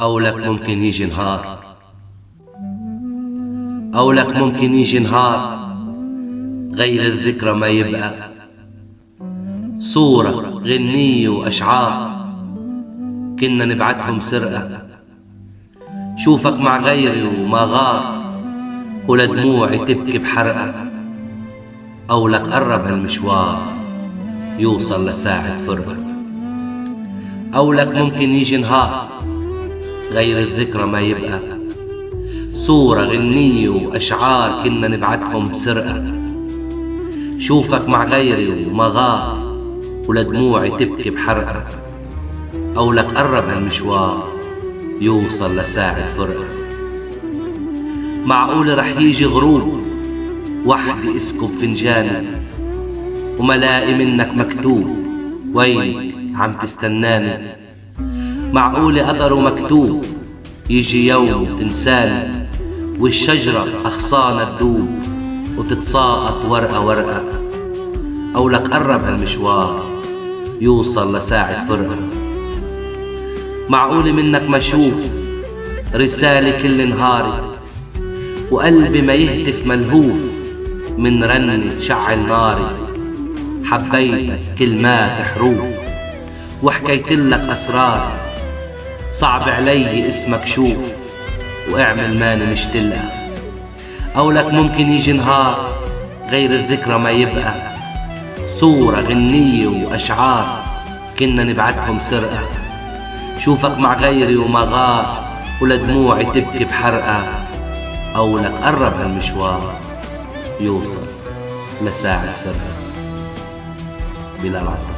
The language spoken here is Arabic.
أو لك ممكن يجي نهار، أو لك ممكن يجي نهار غير الذكرى ما يبقى، صورة غنية وأشعار كنا نبعتهم سرقة. شوفك مع غيري وما غار ولا دموعي تبكي بحرقة، أو لك قرب هالمشوار يوصل لساعة فرقة. أو لك ممكن يجي نهار غير الذكرى ما يبقى، صورة غنية وأشعار كنا نبعتهم سرقة. شوفك مع غيري وما غار ولا دموعي تبكي بحرقة، أو لك قرب هالمشوار يوصل لساعة فرقة. معقول رح يجي غروب وحدي اسكب فنجاني وملاقي منك مكتوب وينك عم تستناني؟ معقول قدر ومكتوب يجي يوم تنساني والشجرة أغصانها تدوب وتتساقط ورقة ورقة، أو لك قرب هالمشوار يوصل لساعة فرقة. معقول منك ما أشوف رسالة كل نهاري وقلبي ما يهتف ملهوف من رنة شعل ناري؟ حبيتك كلمات حروف وحكيتلك أسرار، صعب علي اسمك شوف واعمل ماني مش تلقى. أو لك ممكن يجي نهار غير الذكرى ما يبقى، صورة غنية وأشعار كنا نبعتهم سرقة. شوفك مع غيري وما غار ولا دموعي تبكي بحرقة، أو لك قرب هالمشوار يوصل لساعة فرقة. بلال عطار.